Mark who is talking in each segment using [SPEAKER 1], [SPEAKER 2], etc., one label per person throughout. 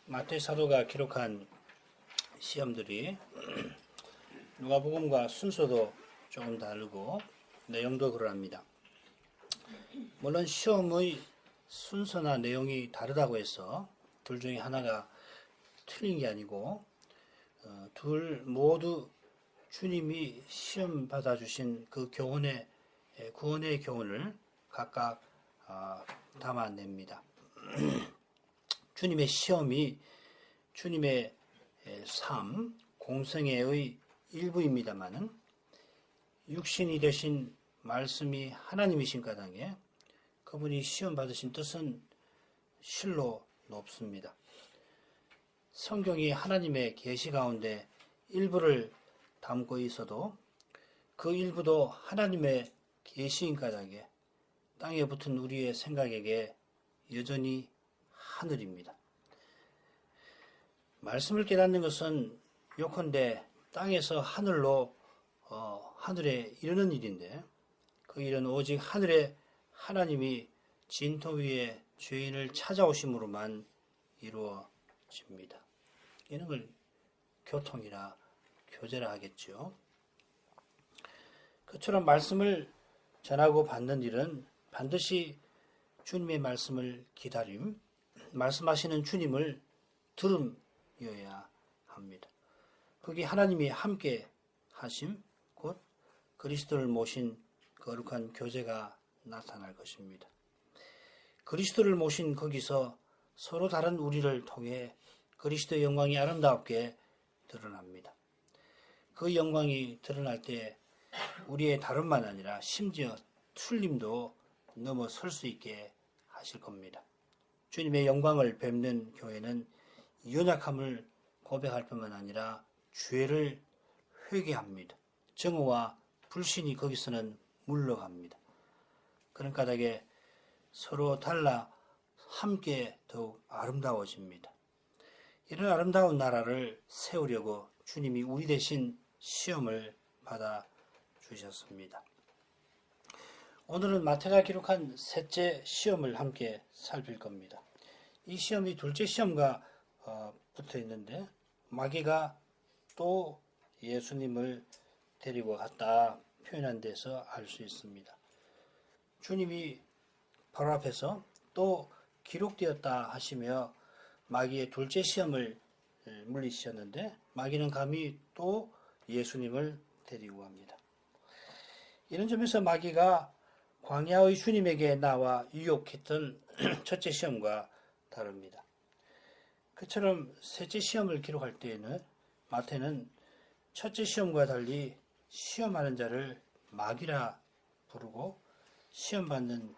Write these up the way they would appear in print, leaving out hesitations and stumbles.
[SPEAKER 1] 마태 사도가 기록한 시험들이 누가복음과 순서도 조금 다르고 내용도 그러합니다. 물론 시험의 순서나 내용이 다르다고 해서 둘 중에 하나가 틀린 게 아니고 둘 모두 주님이 시험 받아주신 그 교훈의 구원의 교훈을 각각 담아냅니다. 주님의 시험이 주님의 삶, 공생애의 일부입니다마는 육신이 되신 말씀이 하나님이신 까닭에 그분이 시험 받으신 뜻은 실로 높습니다. 성경이 하나님의 계시 가운데 일부를 담고 있어도 그 일부도 하나님의 계시인 까닭에 땅에 붙은 우리의 생각에게 여전히 하늘입니다. 말씀을 깨닫는 것은 요컨대 땅에서 하늘로 하늘에 이르는 일인데 그 일은 오직 하늘에 하나님이 진토 위에 죄인을 찾아오심으로만 이루어집니다. 이런 걸 교통이나 교제라 하겠죠. 그처럼 말씀을 전하고 받는 일은 반드시 주님의 말씀을 기다림, 말씀하시는 주님을 들음이어야 합니다. 거기 하나님이 함께 하심, 곧 그리스도를 모신 거룩한 교제가 나타날 것입니다. 그리스도를 모신 거기서 서로 다른 우리를 통해 그리스도의 영광이 아름답게 드러납니다. 그 영광이 드러날 때 우리의 다름만 아니라 심지어 틀림도 넘어설 수 있게 하실 겁니다. 주님의 영광을 뵙는 교회는 연약함을 고백할 뿐만 아니라 죄를 회개합니다. 정오와 불신이 거기서는 물러갑니다. 그런 까닭에 서로 달라 함께 더욱 아름다워집니다. 이런 아름다운 나라를 세우려고 주님이 우리 대신 시험을 받아 주셨습니다. 오늘은 마태가 기록한 셋째 시험을 함께 살필 겁니다. 이 시험이 둘째 시험과 붙어 있는데 마귀가 또 예수님을 데리고 갔다 표현한 데서 알 수 있습니다. 주님이 바로 앞에서 또 기록되었다 하시며 마귀의 둘째 시험을 물리치셨는데 마귀는 감히 또 예수님을 데리고 갑니다. 이런 점에서 마귀가 광야의 주님에게 나와 유혹했던 첫째 시험과 다릅니다. 그처럼 셋째 시험을 기록할 때에는 마태는 첫째 시험과 달리 시험하는 자를 마귀라 부르고 시험받는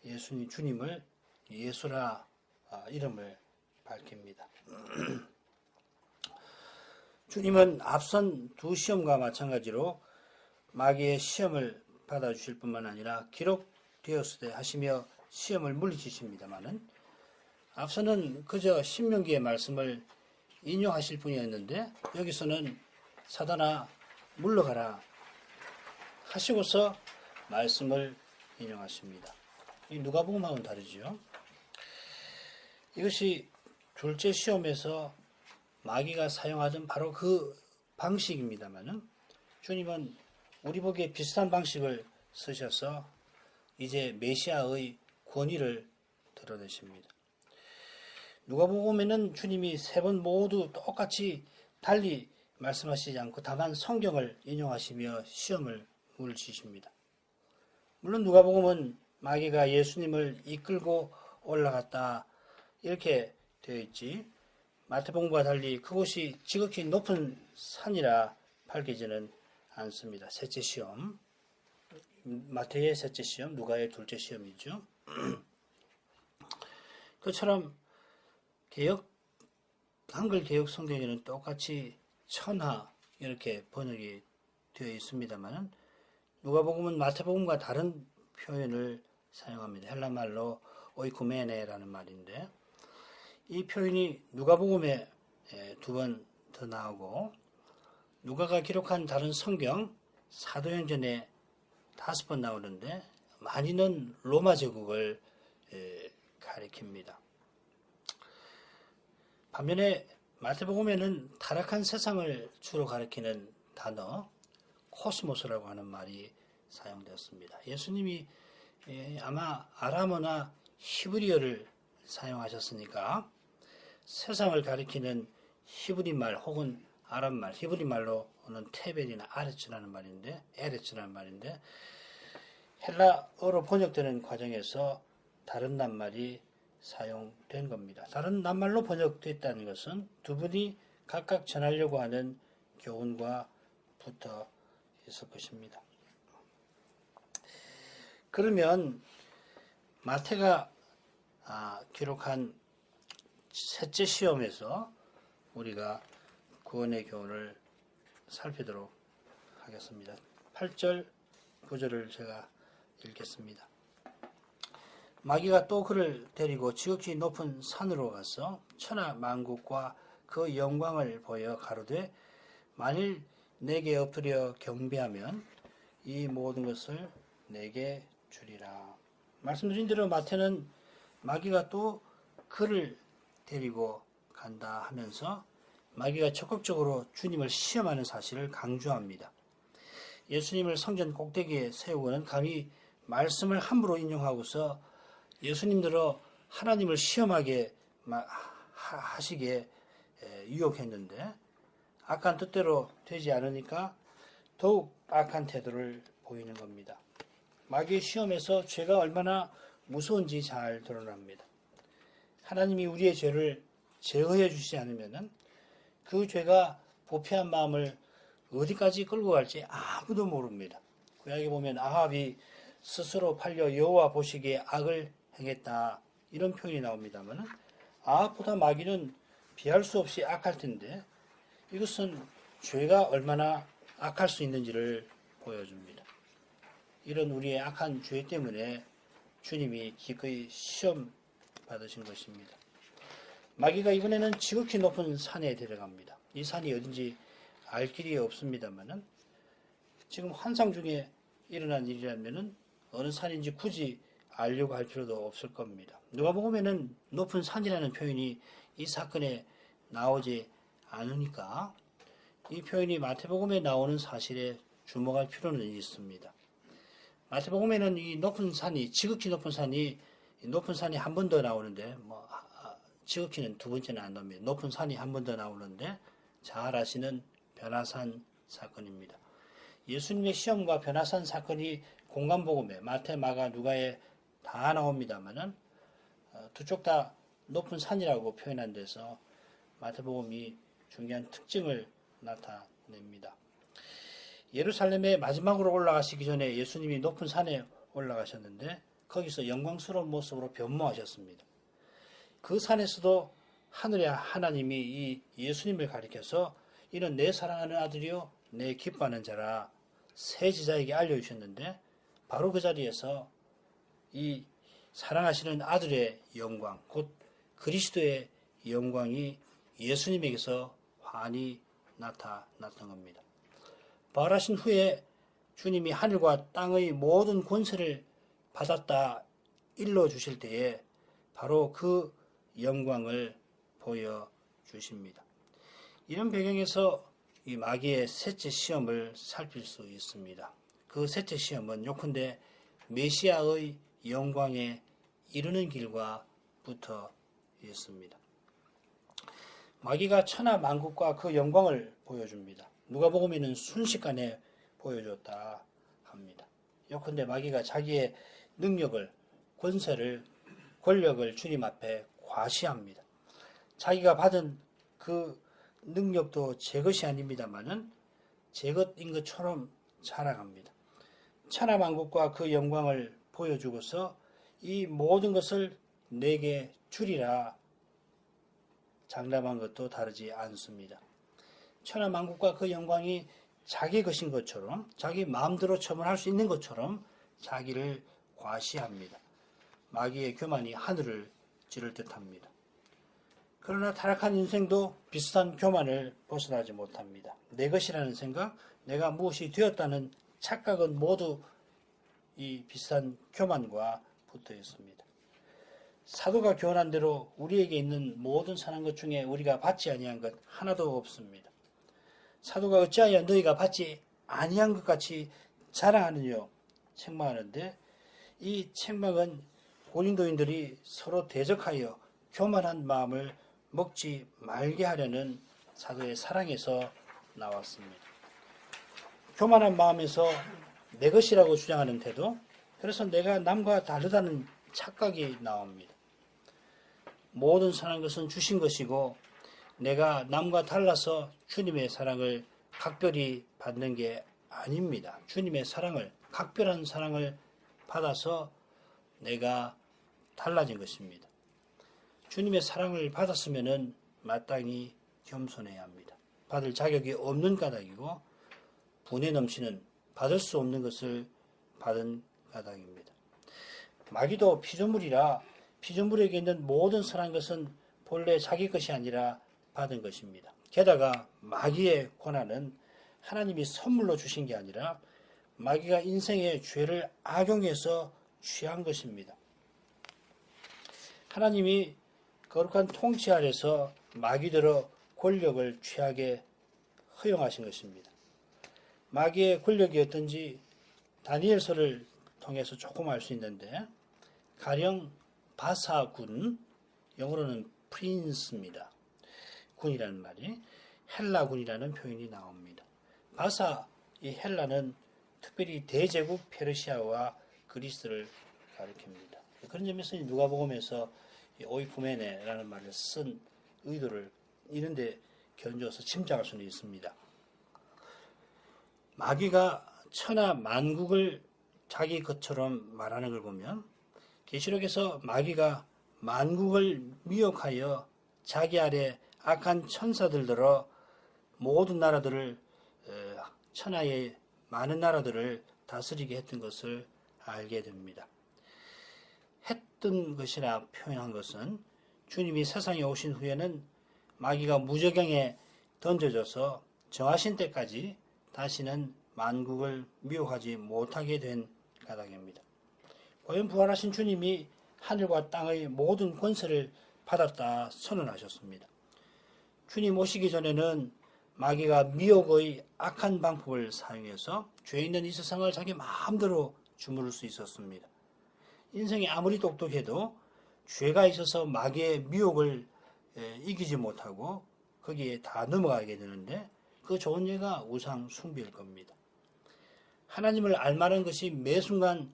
[SPEAKER 1] 예수님 주님을 예수라 이름을 밝힙니다. 주님은 앞선 두 시험과 마찬가지로 마귀의 시험을 받아주실 뿐만 아니라 기록되었을 때 하시며 시험을 물리치십니다마는 앞서는 그저 신명기의 말씀을 인용하실 뿐이었는데 여기서는 사단아 물러가라 하시고서 말씀을 인용하십니다. 이 누가복음하고는 다르지요. 이것이 둘째 시험에서 마귀가 사용하던 바로 그 방식입니다마는 주님은 우리 보기에 비슷한 방식을 쓰셔서 이제 메시아의 권위를 드러내십니다. 누가복음에는 주님이 세 번 모두 똑같이 달리 말씀하시지 않고 다만 성경을 인용하시며 시험을 물으십니다. 물론 누가복음은 마귀가 예수님을 이끌고 올라갔다 이렇게 되어 있지 마태복음과 달리 그곳이 지극히 높은 산이라 밝히지는 않습니다. 셋째 시험, 마태의 셋째 시험, 누가의 둘째 시험이죠. 그처럼 한글 개역 성경에는 똑같이 천하 이렇게 번역이 되어 있습니다만은 누가복음은 마태복음과 다른 표현을 사용합니다. 헬라말로 오이쿠메네라는 말인데 이 표현이 누가복음에 두 번 더 나오고 누가가 기록한 다른 성경 사도행전에 5번 나오는데 많이는 로마 제국을 가리킵니다. 반면에 마태복음에는 타락한 세상을 주로 가리키는 단어 코스모스라고 하는 말이 사용되었습니다. 예수님이 아마 아람어나 히브리어를 사용하셨으니까 세상을 가리키는 히브리 말 혹은 아람 말, 히브리 말로는 테벨이나 아레츠라는 말인데, 에레츠라는 말인데 헬라어로 번역되는 과정에서 다른 낱말이 사용된 겁니다. 다른 낱말로 번역됐다는 것은 두 분이 각각 전하려고 하는 교훈과 붙어 있을 것입니다. 그러면 마태가 기록한 셋째 시험에서 우리가 구원의 교훈을 살피도록 하겠습니다. 8절, 9절을 제가 읽겠습니다. 마귀가 또 그를 데리고 지극히 높은 산으로 가서 천하 만국과 그 영광을 보여 가로되 만일 내게 엎드려 경배하면 이 모든 것을 내게 주리라. 말씀드린 대로 마태는 마귀가 또 그를 데리고 간다 하면서 마귀가 적극적으로 주님을 시험하는 사실을 강조합니다. 예수님을 성전 꼭대기에 세우고는 감히 말씀을 함부로 인용하고서 예수님들어 하나님을 시험하게 하시게 유혹했는데 악한 뜻대로 되지 않으니까 더욱 악한 태도를 보이는 겁니다. 마귀의 시험에서 죄가 얼마나 무서운지 잘 드러납니다. 하나님이 우리의 죄를 제어해 주시지 않으면 그 죄가 부패한 마음을 어디까지 끌고 갈지 아무도 모릅니다. 구약에 보면 아합이 스스로 팔려 여호와 보시기에 악을 행했다 이런 표현이 나옵니다만 아합보다 마귀는 비할 수 없이 악할 텐데 이것은 죄가 얼마나 악할 수 있는지를 보여줍니다. 이런 우리의 악한 죄 때문에 주님이 기꺼이 시험 받으신 것입니다. 마귀가 이번에는 지극히 높은 산에 데려갑니다. 이 산이 어딘지 알 길이 없습니다만은 지금 환상 중에 일어난 일이라면은 어느 산인지 굳이 알려고 할 필요도 없을 겁니다. 누가복음에는 높은 산이라는 표현이 이 사건에 나오지 않으니까 이 표현이 마태복음에 나오는 사실에 주목할 필요는 있습니다. 마태복음에는 이 높은 산이 지극히 높은 산이 한 번 더 나오는데 지극히는 두 번째는 안 나옵니다. 높은 산이 한 번 더 나오는데 잘 아시는 변화산 사건입니다. 예수님의 시험과 변화산 사건이 공간복음에 마태, 마가, 누가에 다 나옵니다만은 두 쪽 다 높은 산이라고 표현한 데서 마태복음이 중요한 특징을 나타냅니다. 예루살렘에 마지막으로 올라가시기 전에 예수님이 높은 산에 올라가셨는데 거기서 영광스러운 모습으로 변모하셨습니다. 그 산에서도 하늘의 하나님이 이 예수님을 가리켜서 이는 내 사랑하는 아들이요 내 기뻐하는 자라 새 제자에게 알려주셨는데 바로 그 자리에서 이 사랑하시는 아들의 영광 곧 그리스도의 영광이 예수님에게서 환히 나타났던 겁니다. 부활하신 후에 주님이 하늘과 땅의 모든 권세를 받았다 일러주실 때에 바로 그 영광을 보여주십니다. 이런 배경에서 이 마귀의 셋째 시험을 살필 수 있습니다. 그 셋째 시험은 요컨대 메시아의 영광에 이르는 길과 붙어 있습니다. 마귀가 천하 만국과 그 영광을 보여줍니다. 누가복음에는 순식간에 보여줬다 합니다. 요컨대 마귀가 자기의 능력을, 권세를, 권력을 주님 앞에 과시합니다. 자기가 받은 그 능력도 제 것이 아닙니다만은 제 것인 것처럼 자랑합니다. 천하 만국과 그 영광을 보여주고서 이 모든 것을 내게 주리라 장담한 것도 다르지 않습니다. 천하 만국과 그 영광이 자기 것인 것처럼 자기 마음대로 처분할 수 있는 것처럼 자기를 과시합니다. 마귀의 교만이 하늘을 찌를 듯합니다. 그러나 타락한 인생도 비슷한 교만을 벗어나지 못합니다. 내 것이라는 생각, 내가 무엇이 되었다는 착각은 모두 이 비슷한 교만과 붙어 있습니다. 사도가 교훈한 대로 우리에게 있는 모든 선한 것 중에 우리가 받지 아니한 것 하나도 없습니다. 사도가 어찌하여 너희가 받지 아니한 것 같이 자랑하느냐 책망하는데, 이 책망은 고린도인들이 서로 대적하여 교만한 마음을 먹지 말게 하려는 사도의 사랑에서 나왔습니다. 교만한 마음에서 내 것이라고 주장하는 태도, 그래서 내가 남과 다르다는 착각이 나옵니다. 모든 선한 것은 주신 것이고 내가 남과 달라서 주님의 사랑을 각별히 받는 게 아닙니다. 주님의 사랑을, 각별한 사랑을 받아서 내가 달라진 것입니다. 주님의 사랑을 받았으면 마땅히 겸손해야 합니다. 받을 자격이 없는 까닭이고 분에 넘치는 받을 수 없는 것을 받은 까닭입니다. 마귀도 피조물이라 피조물에게 있는 모든 선한 것은 본래 자기 것이 아니라 받은 것입니다. 게다가 마귀의 고난은 하나님이 선물로 주신 게 아니라 마귀가 인생의 죄를 악용해서 취한 것입니다. 하나님이 거룩한 통치 아래서 마귀들의 권력을 취하게 허용하신 것입니다. 마귀의 권력이 어떤지 다니엘서를 통해서 조금 알 수 있는데, 가령 바사군, 영어로는 프린스입니다. 군이라는 말이 헬라군이라는 표현이 나옵니다. 바사, 이 헬라는 특별히 대제국 페르시아와 그리스를 가리킵니다. 그런 점에서 누가복음에서 오이쿠메네라는 말을 쓴 의도를 이런데 견주어서 짐작할 수는 있습니다. 마귀가 천하 만국을 자기 것처럼 말하는 걸 보면 계시록에서 마귀가 만국을 미혹하여 자기 아래 악한 천사들들어 모든 나라들을, 천하의 많은 나라들을 다스리게 했던 것을 알게 됩니다. 했던 것이라 표현한 것은 주님이 세상에 오신 후에는 마귀가 무저경에 던져져서 정하신 때까지 다시는 만국을 미혹하지 못하게 된 까닭입니다. 과연 부활하신 주님이 하늘과 땅의 모든 권세를 받았다 선언하셨습니다. 주님 오시기 전에는 마귀가 미혹의 악한 방법을 사용해서 죄 있는 이 세상을 자기 마음대로 주무를 수 있었습니다. 인생이 아무리 똑똑해도 죄가 있어서 마귀의 미혹을 이기지 못하고 거기에 다 넘어가게 되는데, 그 좋은 예가 우상 숭배일 겁니다. 하나님을 알만한 것이 매 순간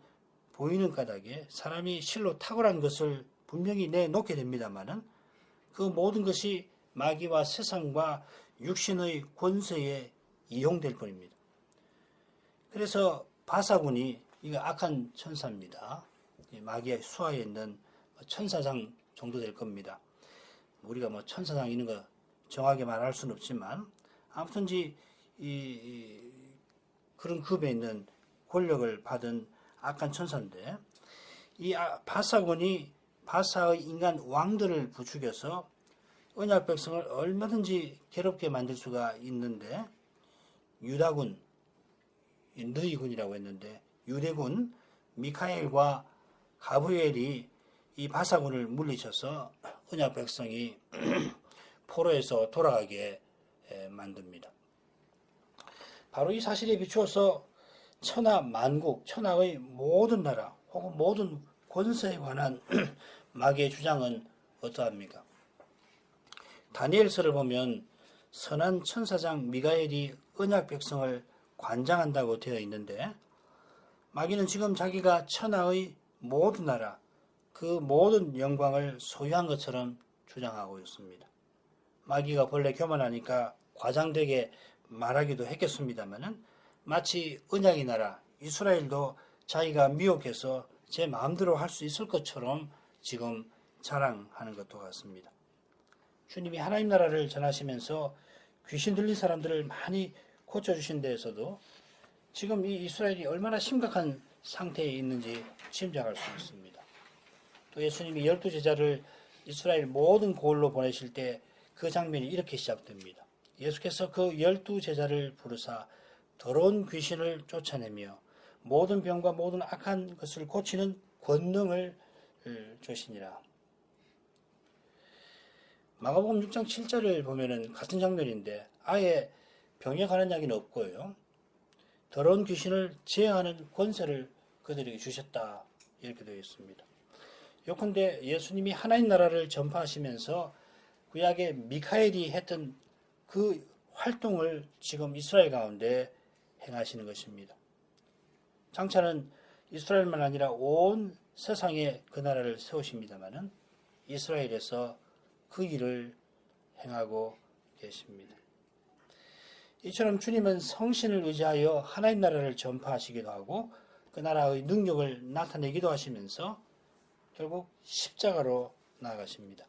[SPEAKER 1] 보이는 까닭에 사람이 실로 탁월한 것을 분명히 내놓게 됩니다마는 그 모든 것이 마귀와 세상과 육신의 권세에 이용될 뿐입니다. 그래서 바사군이, 이거 악한 천사입니다. 마귀의 수하에 있는 천사장 정도 될 겁니다. 우리가 천사장 이런 거 정확하게 말할 수는 없지만 아무튼 그런 급에 있는 권력을 받은 악한 천사인데, 이 바사군이 바사의 인간 왕들을 부추겨서 언약 백성을 얼마든지 괴롭게 만들 수가 있는데, 유다군, 너희군이라고 했는데 유대군 미카엘과 가브리엘이 이 바사군을 물리쳐서 언약 백성이 포로에서 돌아가게 만듭니다. 바로 이 사실에 비추어서 천하 만국, 천하의 모든 나라 혹은 모든 권세에 관한 마귀의 주장은 어떠합니까? 다니엘서를 보면 선한 천사장 미가엘이 언약 백성을 관장한다고 되어 있는데, 마귀는 지금 자기가 천하의 모든 나라, 그 모든 영광을 소유한 것처럼 주장하고 있습니다. 마귀가 본래 교만하니까 과장되게 말하기도 했겠습니다만은 마치 언약의 나라 이스라엘도 자기가 미혹해서 제 마음대로 할 수 있을 것처럼 지금 자랑하는 것도 같습니다. 주님이 하나님 나라를 전하시면서 귀신 들린 사람들을 많이 고쳐주신 데에서도 지금 이 이스라엘이 얼마나 심각한 상태에 있는지 짐작할 수 있습니다. 또 예수님이 12제자를 이스라엘 모든 고을로 보내실 때 그 장면이 이렇게 시작됩니다. 예수께서 그 12제자를 부르사 더러운 귀신을 쫓아내며 모든 병과 모든 악한 것을 고치는 권능을 주시니라. 마가복음 6장 7절을 보면은 같은 장면인데 아예 병에 관한 이야기는 없고요. 더러운 귀신을 제어하는 권세를 그들에게 주셨다 이렇게 되어 있습니다. 요컨대 예수님이 하나님 나라를 전파하시면서 구약의 미카엘이 했던 그 활동을 지금 이스라엘 가운데 행하시는 것입니다. 장차는 이스라엘만 아니라 온 세상에 그 나라를 세우십니다마는 이스라엘에서 그 일을 행하고 계십니다. 이처럼 주님은 성신을 의지하여 하나님 나라를 전파하시기도 하고 그 나라의 능력을 나타내기도 하시면서 결국 십자가로 나아가십니다.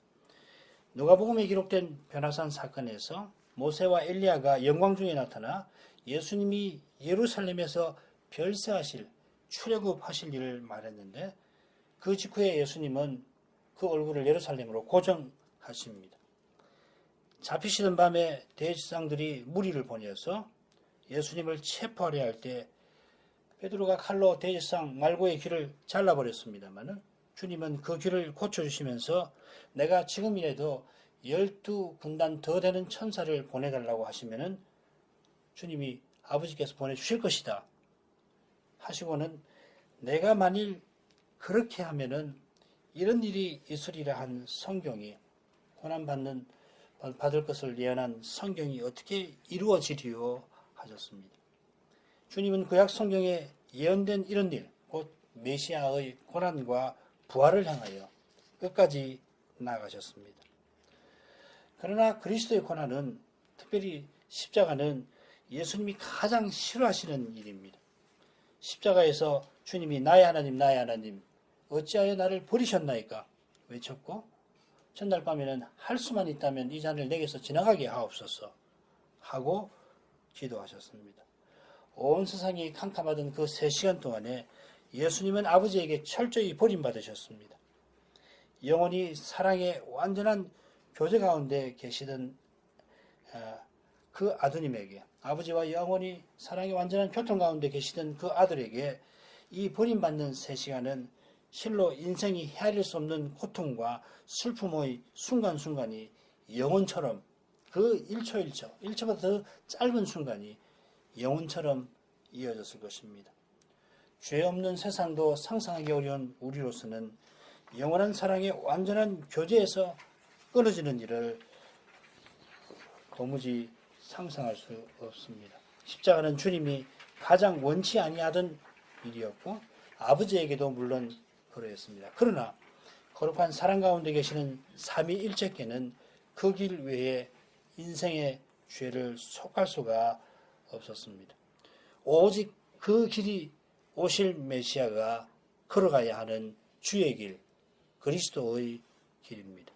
[SPEAKER 1] 누가복음에 기록된 변화산 사건에서 모세와 엘리야가 영광 중에 나타나 예수님이 예루살렘에서 별세하실 출애굽하실 일을 말했는데 그 직후에 예수님은 그 얼굴을 예루살렘으로 고정하십니다. 잡히시던 밤에 대제사장들이 무리를 보내서 예수님을 체포하려 할 때 베드로가 칼로 대제사장 말고의 귀를 잘라버렸습니다마는 주님은 그 귀를 고쳐주시면서 내가 지금이라도 12군단 더 되는 천사를 보내달라고 하시면은 주님이 아버지께서 보내주실 것이다 하시고는 내가 만일 그렇게 하면은 이런 일이 있으리라 한 성경이 받을 것을 예언한 성경이 어떻게 이루어지리요 하셨습니다. 주님은 구약 성경에 예언된 이런 일, 곧 메시아의 고난과 부활을 향하여 끝까지 나아가셨습니다. 그러나 그리스도의 고난은 특별히 십자가는 예수님이 가장 싫어하시는 일입니다. 십자가에서 주님이 나의 하나님 어찌하여 나를 버리셨나이까 외쳤고 전날 밤에는 할 수만 있다면 이 잔을 내게서 지나가게 하옵소서 하고 기도하셨습니다. 온 세상이 캄캄하던 그 3시간 동안에 예수님은 아버지에게 철저히 버림받으셨습니다. 영원히 사랑의 완전한 교제 가운데 계시던 그 아드님에게 아버지와 영원히 사랑의 완전한 교통 가운데 계시던 그 아들에게 이 버림받는 3시간은 실로 인생이 헤아릴 수 없는 고통과 슬픔의 순간순간이 영혼처럼 그 1초 1초보다 더 짧은 순간이 영혼처럼 이어졌을 것입니다. 죄 없는 세상도 상상하기 어려운 우리로서는 영원한 사랑의 완전한 교제에서 끊어지는 일을 도무지 상상할 수 없습니다. 십자가는 주님이 가장 원치 아니하던 일이었고 아버지에게도 물론 그러했습니다. 그러나 거룩한 사랑 가운데 계시는 삼위일체께는 그 길 외에 인생의 죄를 속할 수가 없었습니다. 오직 그 길이 오실 메시아가 걸어가야 하는 주의 길, 그리스도의 길입니다.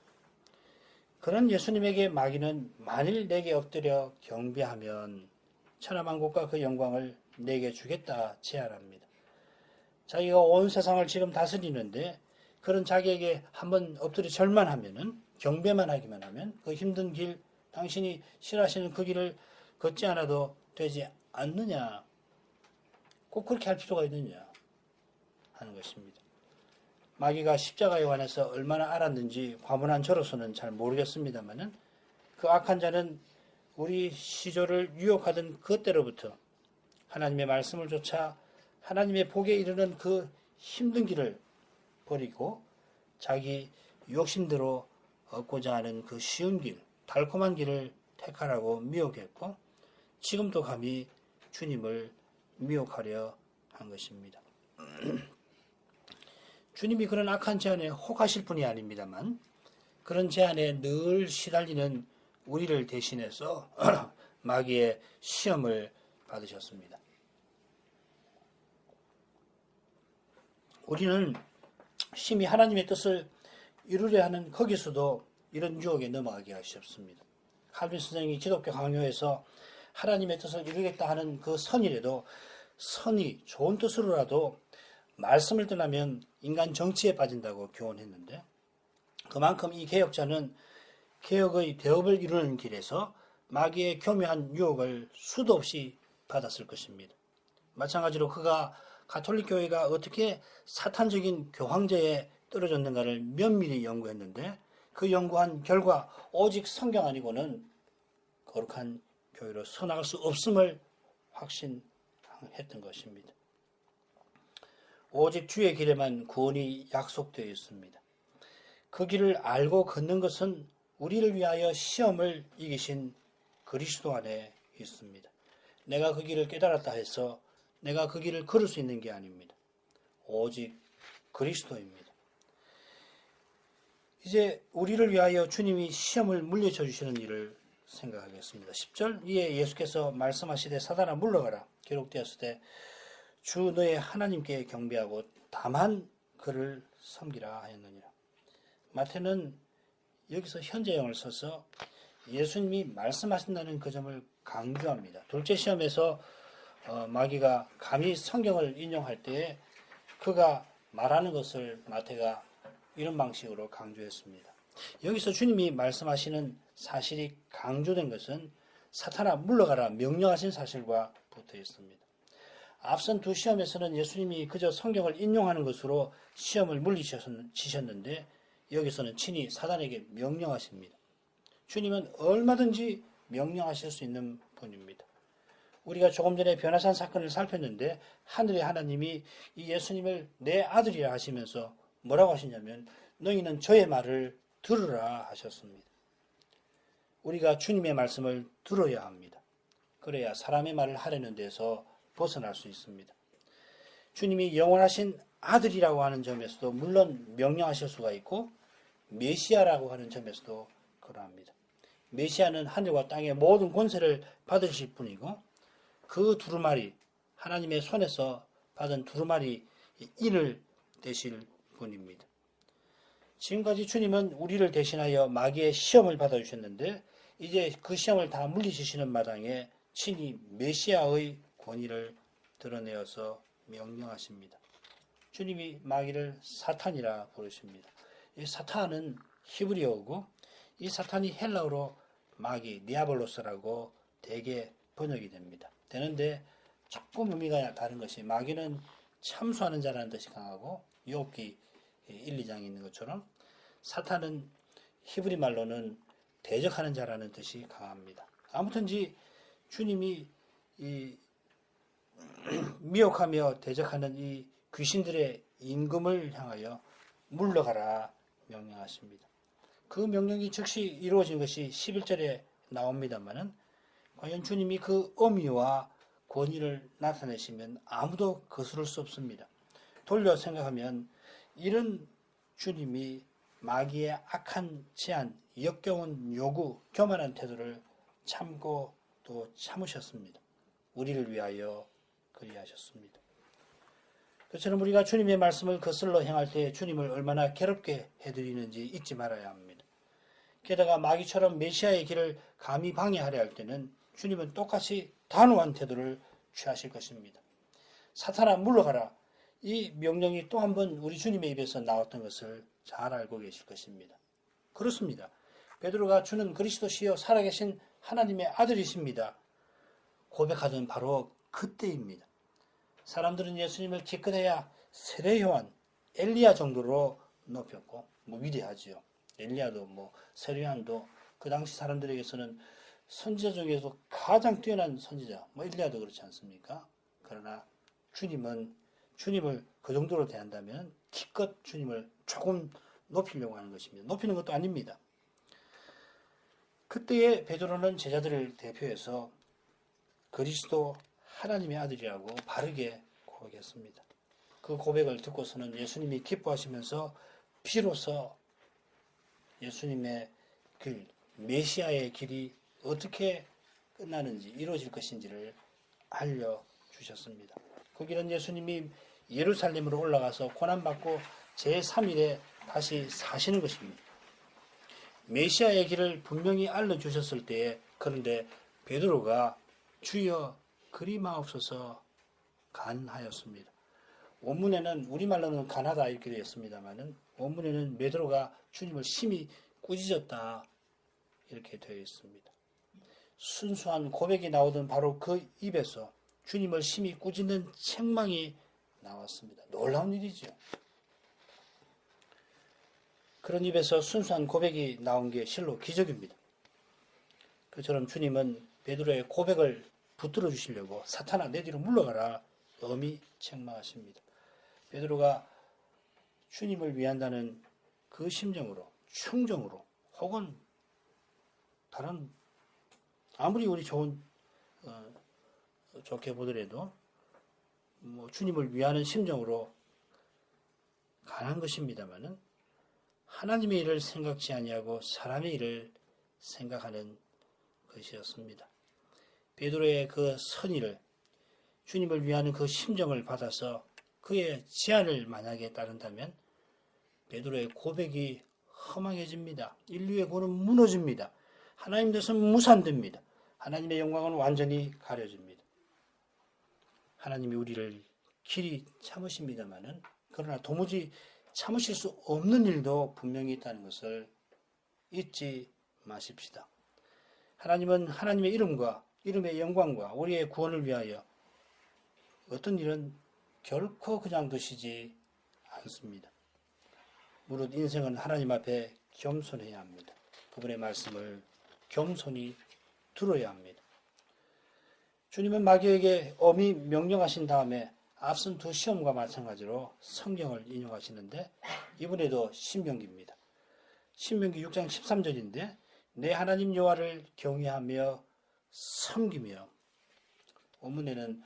[SPEAKER 1] 그런 예수님에게 마귀는 만일 내게 엎드려 경배하면 천하만국과 그 영광을 내게 주겠다 제안합니다. 자기가 온 세상을 지금 다스리는데 그런 자기에게 한번 엎드려 절만 하면은 경배만 하기만 하면 그 힘든 길 당신이 싫어하시는 그 길을 걷지 않아도 되지 않느냐 꼭 그렇게 할 필요가 있느냐 하는 것입니다. 마귀가 십자가에 관해서 얼마나 알았는지 과문한 저로서는 잘 모르겠습니다만은 그 악한 자는 우리 시조를 유혹하던 그때로부터 하나님의 말씀을 쫓아 하나님의 복에 이르는 그 힘든 길을 버리고 자기 욕심대로 얻고자 하는 그 쉬운 길, 달콤한 길을 택하라고 미혹했고 지금도 감히 주님을 미혹하려 한 것입니다. 주님이 그런 악한 제안에 혹하실 분이 아닙니다만 그런 제안에 늘 시달리는 우리를 대신해서 마귀의 시험을 받으셨습니다. 우리는 심히 하나님의 뜻을 이루려 하는 거기서도 이런 유혹에 넘어가기 하셨습니다. 칼빈 선생이 기독교 강요에서 하나님의 뜻을 이루겠다 하는 그 선이라도 선이 좋은 뜻으로라도 말씀을 떠나면 인간 정치에 빠진다고 교훈했는데 그만큼 이 개혁자는 개혁의 대업을 이루는 길에서 마귀의 교묘한 유혹을 수도 없이 받았을 것입니다. 마찬가지로 그가 가톨릭 교회가 어떻게 사탄적인 교황제에 떨어졌는가를 면밀히 연구했는데 그 연구한 결과 오직 성경 아니고는 거룩한 교회로 서나갈 수 없음을 확신했던 것입니다. 오직 주의 길에만 구원이 약속되어 있습니다. 그 길을 알고 걷는 것은 우리를 위하여 시험을 이기신 그리스도 안에 있습니다. 내가 그 길을 깨달았다 해서 내가 그 길을 걸을 수 있는 게 아닙니다. 오직 그리스도입니다. 이제 우리를 위하여 주님이 시험을 물리쳐 주시는 일을 생각하겠습니다. 10절 이에 예수께서 말씀하시되 사단아 물러가라. 기록되었을 때 주 너의 하나님께 경배하고 다만 그를 섬기라 하였느니라. 마태는 여기서 현재형을 써서 예수님이 말씀하신다는 그 점을 강조합니다. 둘째 시험에서 마귀가 감히 성경을 인용할 때에 그가 말하는 것을 마태가 이런 방식으로 강조했습니다. 여기서 주님이 말씀하시는 사실이 강조된 것은 사탄아 물러가라 명령하신 사실과 붙어 있습니다. 앞선 두 시험에서는 예수님이 그저 성경을 인용하는 것으로 시험을 물리치셨는데 여기서는 친히 사단에게 명령하십니다. 주님은 얼마든지 명령하실 수 있는 분입니다. 우리가 조금 전에 변화산 사건을 살폈는데 하늘의 하나님이 이 예수님을 내 아들이라 하시면서 뭐라고 하시냐면 너희는 저의 말을 들으라 하셨습니다. 우리가 주님의 말씀을 들어야 합니다. 그래야 사람의 말을 하려는 데서 벗어날 수 있습니다. 주님이 영원하신 아들이라고 하는 점에서도 물론 명령하실 수가 있고 메시아라고 하는 점에서도 그러합니다. 메시아는 하늘과 땅의 모든 권세를 받으실 분이고 그 두루마리 하나님의 손에서 받은 두루마리 인을 되실 분입니다. 지금까지 주님은 우리를 대신하여 마귀의 시험을 받아주셨는데 이제 그 시험을 다 물리치시는 마당에 친히 메시아의 권위를 드러내어서 명령하십니다. 주님이 마귀를 사탄이라 부르십니다. 이 사탄은 히브리어고 이 사탄이 헬라어로 마귀, 디아볼로스라고 대개 번역이 됩니다. 되는데 조금 의미가 다른 것이 마귀는 참수하는 자라는 뜻이 강하고 욥기 1, 2장에 있는 것처럼 사탄은 히브리 말로는 대적하는 자라는 뜻이 강합니다. 아무튼지 주님이 이 미혹하며 대적하는 이 귀신들의 임금을 향하여 물러가라 명령하십니다. 그 명령이 즉시 이루어진 것이 11절에 나옵니다만은 과연 주님이 그 의미와 권위를 나타내시면 아무도 거스를 수 없습니다. 돌려 생각하면 이런 주님이 마귀의 악한 제안, 역겨운 요구, 교만한 태도를 참고 또 참으셨습니다. 우리를 위하여 그리하셨습니다. 그처럼 우리가 주님의 말씀을 거슬러 행할 때 주님을 얼마나 괴롭게 해드리는지 잊지 말아야 합니다. 게다가 마귀처럼 메시아의 길을 감히 방해하려 할 때는 주님은 똑같이 단호한 태도를 취하실 것입니다. 사탄아 물러가라. 이 명령이 또 한 번 우리 주님의 입에서 나왔던 것을 잘 알고 계실 것입니다. 그렇습니다. 베드로가 주는 그리스도시여 살아계신 하나님의 아들이십니다. 고백하던 바로 그때입니다. 사람들은 예수님을 기껏해야 세례 요한, 엘리야 정도로 높였고 위대하지요. 엘리야도 세례 요한도 그 당시 사람들에게서는 선지자 중에서 가장 뛰어난 선지자, 엘리야도 그렇지 않습니까? 그러나 주님을 그 정도로 대한다면 기껏 주님을 조금 높이려고 하는 것입니다. 높이는 것도 아닙니다. 그때의 베드로는 제자들을 대표해서 그리스도 하나님의 아들이라고 바르게 고백했습니다. 그 고백을 듣고서는 예수님이 기뻐하시면서 비로소 예수님의 길, 메시아의 길이 어떻게 끝나는지 이루어질 것인지를 알려주셨습니다. 그 길은 예수님이 예루살렘으로 올라가서 고난받고 제3일에 다시 사시는 것입니다. 메시아의 길을 분명히 알려주셨을 때에 그런데 베드로가 주여 그리 마옵소서 간하였습니다. 원문에는 우리말로는 간하다 이렇게 되어 있습니다만은 원문에는 베드로가 주님을 심히 꾸짖었다 이렇게 되어 있습니다. 순수한 고백이 나오던 바로 그 입에서 주님을 심히 꾸짖는 책망이 나왔습니다. 놀라운 일이죠. 그런 입에서 순수한 고백이 나온 게 실로 기적입니다. 그처럼 주님은 베드로의 고백을 붙들어 주시려고 사탄아 내 뒤로 물러가라 엄히 책망하십니다. 베드로가 주님을 위한다는 그 심정으로 충정으로 혹은 다른 아무리 우리 좋게 보더라도 주님을 위하는 심정으로 가난 것입니다마는 하나님의 일을 생각지 아니하고 사람의 일을 생각하는 것이었습니다. 베드로의 그 선의를 주님을 위하는 그 심정을 받아서 그의 제안을 만약에 따른다면 베드로의 고백이 허망해집니다. 인류의 구원은 무너집니다. 하나님 뜻은 무산됩니다. 하나님의 영광은 완전히 가려집니다. 하나님이 우리를 길이 참으십니다마는 그러나 도무지 참으실 수 없는 일도 분명히 있다는 것을 잊지 마십시다. 하나님은 하나님의 이름과 이름의 영광과 우리의 구원을 위하여 어떤 일은 결코 그냥 두시지 않습니다. 무릇 인생은 하나님 앞에 겸손해야 합니다. 그분의 말씀을 겸손히 들어야 합니다. 주님은 마귀에게 엄히 명령하신 다음에 앞선 두 시험과 마찬가지로 성경을 인용하시는데 이번에도 신명기입니다. 신명기 6장 13절인데 내 하나님 여호와를 경외하며 섬기며 원문에는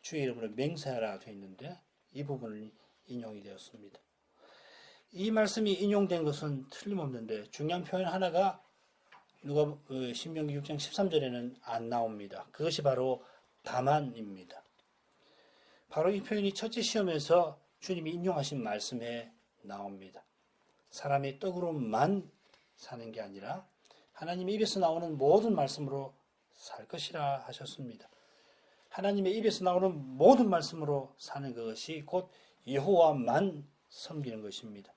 [SPEAKER 1] 주의 이름으로 맹세하라 되어 있는데 이 부분은 인용이 되었습니다. 이 말씀이 인용된 것은 틀림없는데 중요한 표현 하나가 신명기 6장 13절에는 안 나옵니다. 그것이 바로 다만입니다. 바로 이 표현이 첫째 시험에서 주님이 인용하신 말씀에 나옵니다. 사람이 떡으로만 사는 게 아니라 하나님의 입에서 나오는 모든 말씀으로 살 것이라 하셨습니다. 하나님의 입에서 나오는 모든 말씀으로 사는 것이 곧 여호와만 섬기는 것입니다.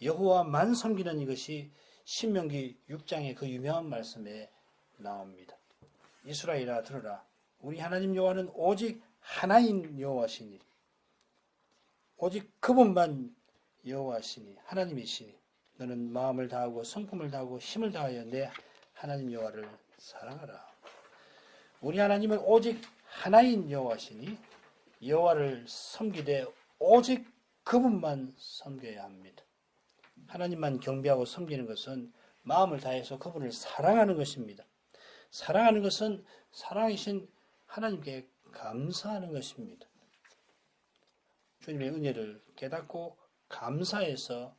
[SPEAKER 1] 여호와만 섬기는 이것이 신명기 6장의 그 유명한 말씀에 나옵니다. 이스라엘아 들으라. 우리 하나님 여호와는 오직 하나인 여호와시니 오직 그분만 여호와시니 하나님이시니 너는 마음을 다하고 성품을 다하고 힘을 다하여 내 하나님 여호와를 사랑하라. 우리 하나님은 오직 하나인 여호와시니 여호와를 섬기되 오직 그분만 섬겨야 합니다. 하나님만 경배하고 섬기는 것은 마음을 다해서 그분을 사랑하는 것입니다. 사랑하는 것은 사랑이신 하나님께 감사하는 것입니다. 주님의 은혜를 깨닫고 감사해서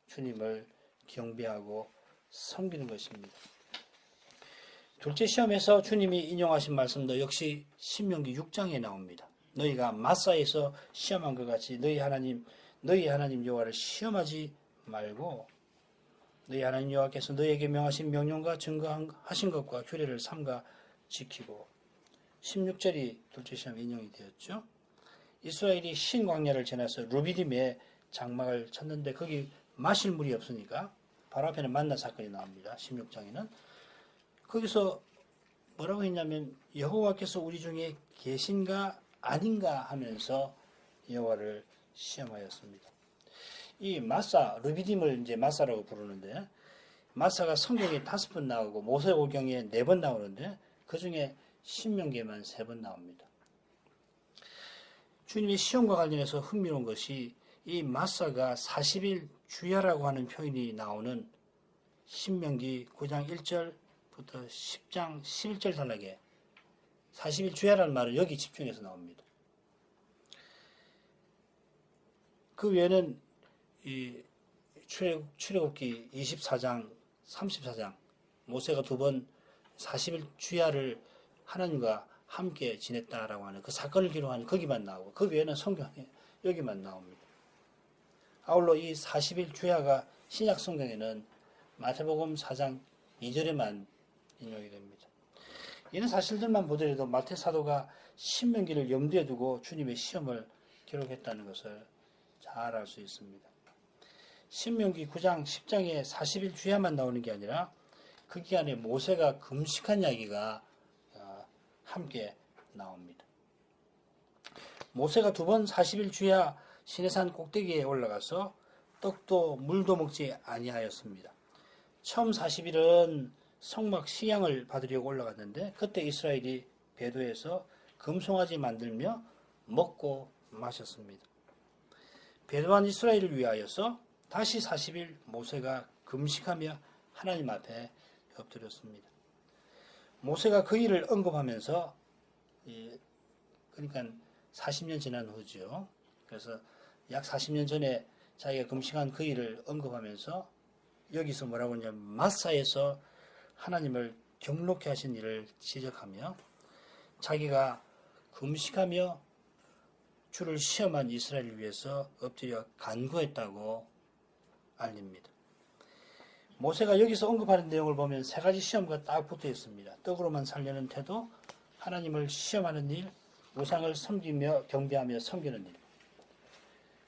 [SPEAKER 1] 주님을 경배하고 섬기는 것입니다. 둘째 시험에서 주님이 인용하신 말씀도 역시 신명기 6장에 나옵니다. 너희가 마사에서 시험한 것 같이 너희 하나님 여호와를 시험하지 말고 너희 하나님 여호와께서 너희에게 명하신 명령과 증거하신 것과 규례를 삼가 지키고 16절이 둘째 시험 인용이 되었죠. 이스라엘이 신 광야를 지나서 루비딤에 장막을 쳤는데 거기 마실 물이 없으니까 바로 앞에는 만나 사건이 나옵니다. 16장에는 거기서 뭐라고 했냐면 여호와께서 우리 중에 계신가 아닌가 하면서 여호와를 시험하였습니다. 이 마사, 루비딤을 이제 마사라고 부르는데 마사가 성경에 5번 나오고 모세오경에 4번 나오는데 그 중에 신명기에만 3번 나옵니다. 주님의 시험과 관련해서 흥미로운 것이 이 마사가 40일 주야라고 하는 표현이 나오는 신명기 9장 1절부터 10장 11절 단락에 40일 주야라는 말은 여기 집중해서 나옵니다. 그 외에는 이 출애굽기 24장, 34장 모세가 2번 40일 주야를 하나님과 함께 지냈다라고 하는 그 사건을 기록하는 거기만 나오고 그 외에는 성경에 여기만 나옵니다. 아울러 이 40일 주야가 신약 성경에는 마태복음 4장 2절에만 인용이 됩니다. 이런 사실들만 보더라도 마태 사도가 신명기를 염두에 두고 주님의 시험을 기록했다는 것을 잘 알 수 있습니다. 신명기 9장 10장에 40일 주야만 나오는 게 아니라 그 기간에 모세가 금식한 이야기가 함께 나옵니다. 모세가 2번 40일 주야 시내산 꼭대기에 올라가서 떡도 물도 먹지 아니하였습니다. 처음 40일은 성막 식양을 받으려고 올라갔는데 그때 이스라엘이 배도에서 금송아지 만들며 먹고 마셨습니다. 배도한 이스라엘을 위하여서 다시 40일 모세가 금식하며 하나님 앞에 엎드렸습니다. 모세가 그 일을 언급하면서 그러니까 40년 지난 후죠. 그래서 약 40년 전에 자기가 금식한 그 일을 언급하면서 여기서 뭐라고 하냐면 마사에서 하나님을 경록케 하신 일을 지적하며 자기가 금식하며 주를 시험한 이스라엘을 위해서 엎드려 간구했다고 알립니다. 모세가 여기서 언급하는 내용을 보면 세 가지 시험과 딱 붙어 있습니다. 떡으로만 살려는 태도, 하나님을 시험하는 일, 우상을 섬기며 경배하며 섬기는 일.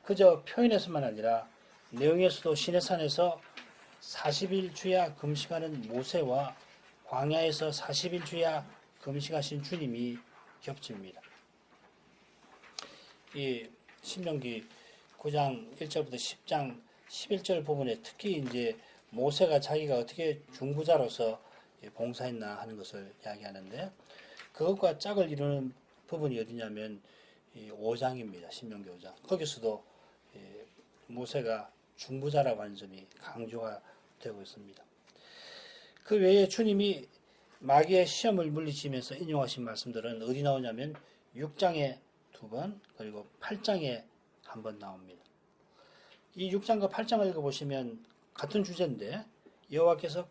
[SPEAKER 1] 그저 표현에서만 아니라 내용에서도 시내산에서 40일 주야 금식하는 모세와 광야에서 40일 주야 금식하신 주님이 겹칩니다. 이 신명기 9장 1절부터 10장 11절 부분에 특히 이제 모세가 자기가 어떻게 중부자로서 봉사했나 하는 것을 이야기하는데 그것과 짝을 이루는 부분이 어디냐면 5장입니다. 신명기 5장. 거기서도 모세가 중부자라고 하는 점이 강조가 되고 있습니다. 그 외에 주님이 마귀의 시험을 물리치면서 인용하신 말씀들은 어디 나오냐면 6장에 2번 그리고 8장에 한 번 나옵니다. 이 6장과 8장을 읽어보시면 같은 주제인데 여호와께서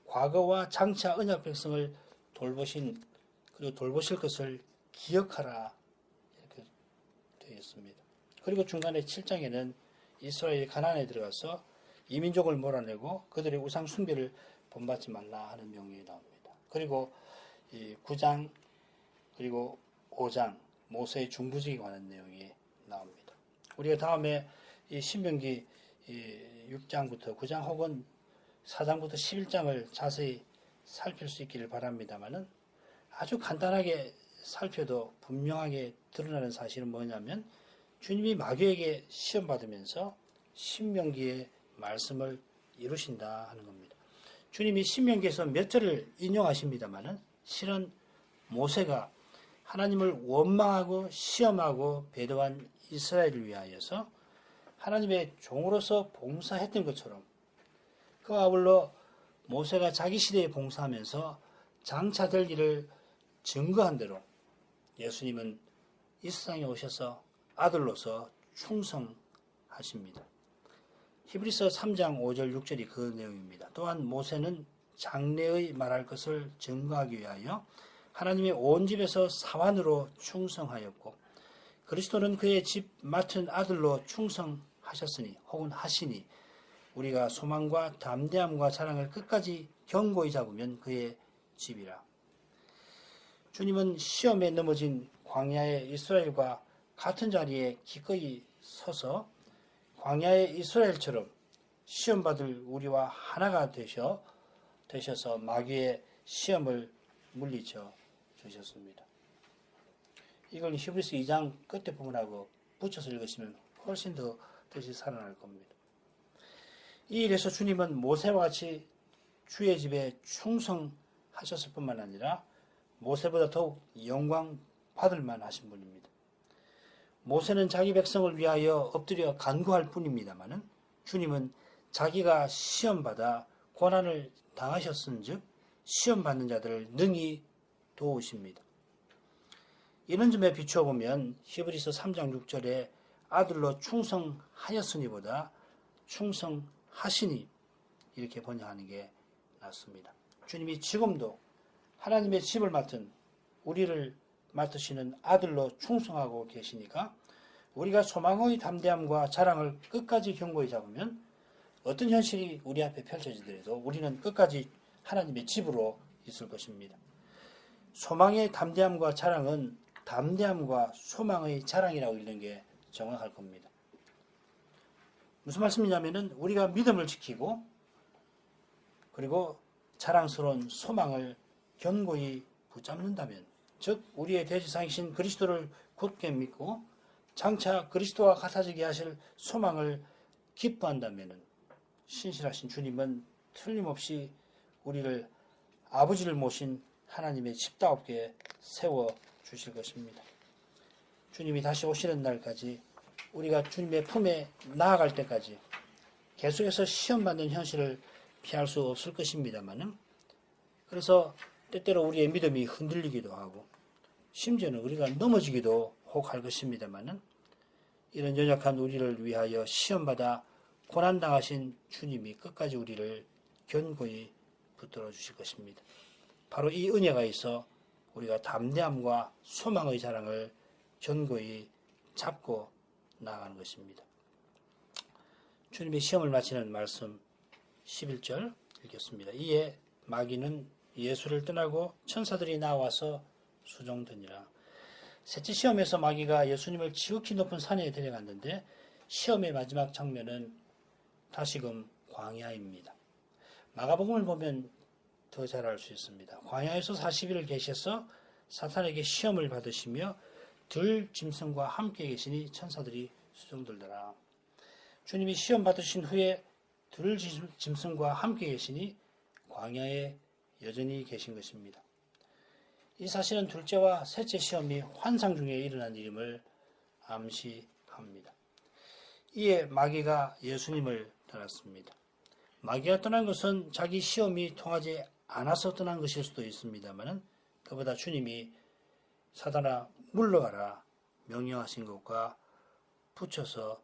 [SPEAKER 1] 과거와 장차 언약 백성을 돌보신 그리고 돌보실 것을 기억하라 이렇게 되어 있습니다. 그리고 중간에 7장에는 이스라엘이 가나안에 들어가서 이민족을 몰아내고 그들의 우상 숭배를 본받지 말라 하는 명령이 나옵니다. 그리고 이 9장 그리고 5장 모세의 중부직에 관한 내용이 나옵니다. 우리가 다음에 이 신명기 6장부터 9장 혹은 4장부터 11장을 자세히 살필 수 있기를 바랍니다만은 아주 간단하게 살펴도 분명하게 드러나는 사실은 뭐냐면 주님이 마귀에게 시험받으면서 신명기의 말씀을 이루신다 하는 겁니다. 주님이 신명기에서 몇 절을 인용하십니다만은 실은 모세가 하나님을 원망하고 시험하고 배도한 이스라엘을 위하여서 하나님의 종으로서 봉사했던 것처럼 그와 아울러 모세가 자기 시대에 봉사하면서 장차 될 일을 증거한 대로 예수님은 이 세상에 오셔서 아들로서 충성하십니다. 히브리서 3장 5절 6절이 그 내용입니다. 또한 모세는 장래의 말할 것을 증거하기 위하여 하나님의 온 집에서 사환으로 충성하였고 그리스도는 그의 집 맡은 아들로 충성하셨으니 혹은 하시니 우리가 소망과 담대함과 자랑을 끝까지 견고히 잡으면 그의 집이라. 주님은 시험에 넘어진 광야의 이스라엘과 같은 자리에 기꺼이 서서 광야의 이스라엘처럼 시험받을 우리와 하나가 되셔서 마귀의 시험을 물리쳐 주셨습니다. 이걸 히브리서 2장 끝에 부분하고 붙여서 읽으시면 훨씬 더 뜻이 살아날 겁니다. 이 일에서 주님은 모세와 같이 주의 집에 충성하셨을 뿐만 아니라 모세보다 더욱 영광 받을 만하신 분입니다. 모세는 자기 백성을 위하여 엎드려 간구할 뿐입니다마는 주님은 자기가 시험받아 고난을 당하셨은즉 시험받는 자들을 능히 도우십니다. 이런 점에 비추어 보면 히브리서 3장 6절에 아들로 충성하였으니보다 충성하시니 이렇게 번역하는 게 낫습니다. 주님이 지금도 하나님의 집을 맡은 우리를 맡으시는 아들로 충성하고 계시니까 우리가 소망의 담대함과 자랑을 끝까지 견고히 잡으면 어떤 현실이 우리 앞에 펼쳐지더라도 우리는 끝까지 하나님의 집으로 있을 것입니다. 소망의 담대함과 자랑은 담대함과 소망의 자랑이라고 읽는 게 정확할 겁니다. 무슨 말씀이냐면은 우리가 믿음을 지키고 그리고 자랑스러운 소망을 견고히 붙잡는다면 즉 우리의 대지상이신 그리스도를 굳게 믿고 장차 그리스도와 같아지게 하실 소망을 기뻐한다면은 신실하신 주님은 틀림없이 우리를 아버지를 모신 하나님의 집다옵게 세워 주실 것입니다. 주님이 다시 오시는 날까지 우리가 주님의 품에 나아갈 때까지 계속해서 시험받는 현실을 피할 수 없을 것입니다만은, 그래서 때때로 우리의 믿음이 흔들리기도 하고 심지어는 우리가 넘어지기도 혹 할 것입니다만은, 이런 연약한 우리를 위하여 시험받아 고난당하신 주님이 끝까지 우리를 견고히 붙들어 주실 것입니다. 바로 이 은혜가 있어 우리가 담대함과 소망의 자랑을 견고히 잡고 나아가는 것입니다. 주님의 시험을 마치는 말씀 11절 읽겠습니다. 이에 마귀는 예수를 떠나고 천사들이 나와서 수종드니라. 셋째 시험에서 마귀가 예수님을 지극히 높은 산에 데려갔는데, 시험의 마지막 장면은 다시금 광야입니다. 마가복음을 보면 더 잘 알 수 있습니다. 광야에서 40일을 계셔서 사탄에게 시험을 받으시며 들 짐승과 함께 계시니 천사들이 수종들더라. 주님이 시험 받으신 후에 들 짐승과 함께 계시니 광야에 여전히 계신 것입니다. 이 사실은 둘째와 셋째 시험이 환상 중에 일어난 일임을 암시합니다. 이에 마귀가 예수님을 떠났습니다. 마귀가 떠난 것은 자기 시험이 통하지 않아서 떠난 것일 수도 있습니다만, 그보다 주님이 사단아 물러가라 명령하신 것과 붙여서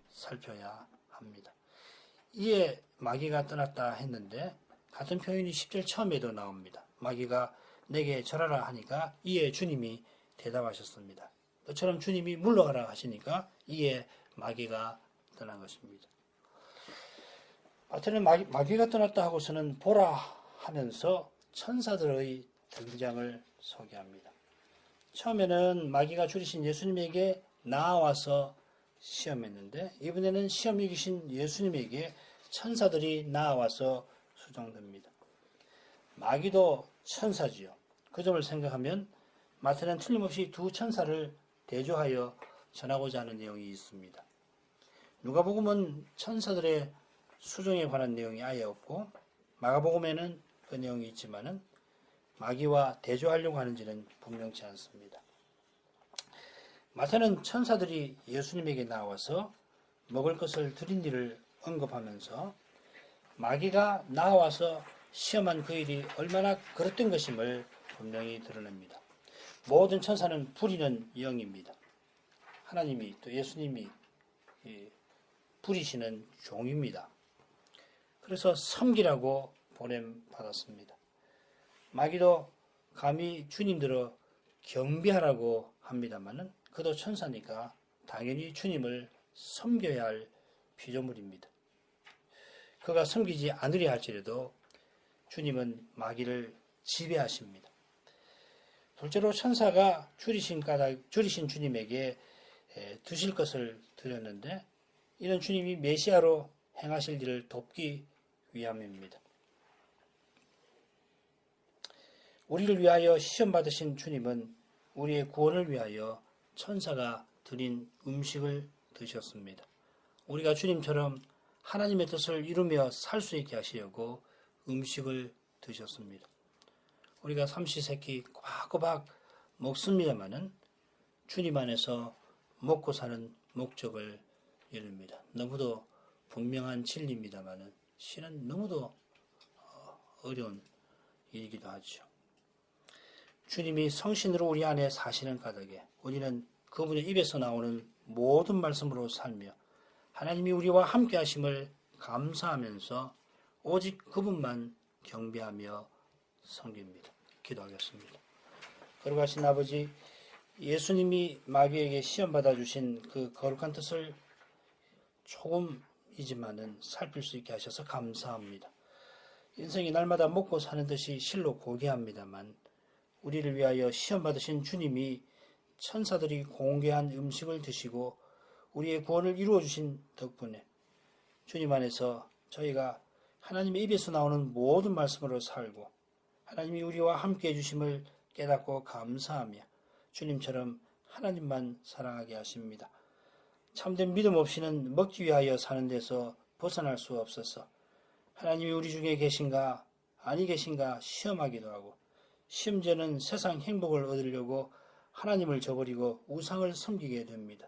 [SPEAKER 1] 살펴야 합니다. 이에 마귀가 떠났다 했는데, 같은 표현이 10절 처음에도 나옵니다. 마귀가 내게 절하라 하니까 이에 주님이 대답하셨습니다. 그처럼 주님이 물러가라 하시니까 이에 마귀가 떠난 것입니다. 마태는 마귀가 떠났다 하고서는 보라 하면서 천사들의 등장을 소개합니다. 처음에는 마귀가 줄이신 예수님에게 나와서 시험했는데, 이번에는 시험 이기신 예수님에게 천사들이 나와서 수종됩니다. 마귀도 천사지요. 그 점을 생각하면 마태는 틀림없이 두 천사를 대조하여 전하고자 하는 내용이 있습니다. 누가복음은 천사들의 수종에 관한 내용이 아예 없고, 마가복음에는 그 내용이 있지만은 마귀와 대조하려고 하는지는 분명치 않습니다. 마태는 천사들이 예수님에게 나와서 먹을 것을 드린 일을 언급하면서 마귀가 나와서 시험한 그 일이 얼마나 그릇된 것임을 분명히 드러냅니다. 모든 천사는 부리는 영입니다. 하나님이 또 예수님이 부리시는 종입니다. 그래서 섬기라고 보냄받았습니다. 마귀도 감히 주님들어 경배하라고 합니다만은, 그도 천사니까 당연히 주님을 섬겨야 할 피조물입니다. 그가 섬기지 않으려 할지라도 주님은 마귀를 지배하십니다. 둘째로 천사가 줄이신 주님에게 드실 것을 드렸는데, 이는 주님이 메시아로 행하실 일을 돕기 위함입니다. 우리를 위하여 시험 받으신 주님은 우리의 구원을 위하여 천사가 드린 음식을 드셨습니다. 우리가 주님처럼 하나님의 뜻을 이루며 살 수 있게 하시려고 음식을 드셨습니다. 우리가 삼시세끼 꼬박꼬박 먹습니다마는 주님 안에서 먹고 사는 목적을 이룹니다. 너무도 분명한 진리입니다마는 실은 너무도 어려운 일이기도 하죠. 주님이 성신으로 우리 안에 사시는 까닭에 우리는 그분의 입에서 나오는 모든 말씀으로 살며 하나님이 우리와 함께 하심을 감사하면서 오직 그분만 경배하며 섬깁니다. 기도하겠습니다. 거룩하신 아버지, 예수님이 마귀에게 시험받아 주신 그 거룩한 뜻을 조금이지만은 살필 수 있게 하셔서 감사합니다. 인생이 날마다 먹고 사는 듯이 실로 고귀합니다만, 우리를 위하여 시험 받으신 주님이 천사들이 공개한 음식을 드시고 우리의 구원을 이루어 주신 덕분에 주님 안에서 저희가 하나님의 입에서 나오는 모든 말씀으로 살고 하나님이 우리와 함께 해주심을 깨닫고 감사하며 주님처럼 하나님만 사랑하게 하십니다. 참된 믿음 없이는 먹기 위하여 사는 데서 벗어날 수 없어서 하나님이 우리 중에 계신가 아니 계신가 시험하기도 하고, 심지어는 세상 행복을 얻으려고 하나님을 저버리고 우상을 섬기게 됩니다.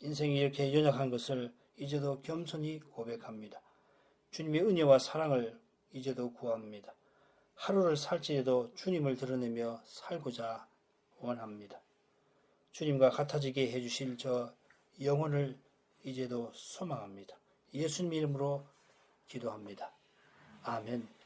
[SPEAKER 1] 인생이 이렇게 연약한 것을 이제도 겸손히 고백합니다. 주님의 은혜와 사랑을 이제도 구합니다. 하루를 살지라도 주님을 드러내며 살고자 원합니다. 주님과 같아지게 해주실 저 영혼을 이제도 소망합니다. 예수님 이름으로 기도합니다. 아멘.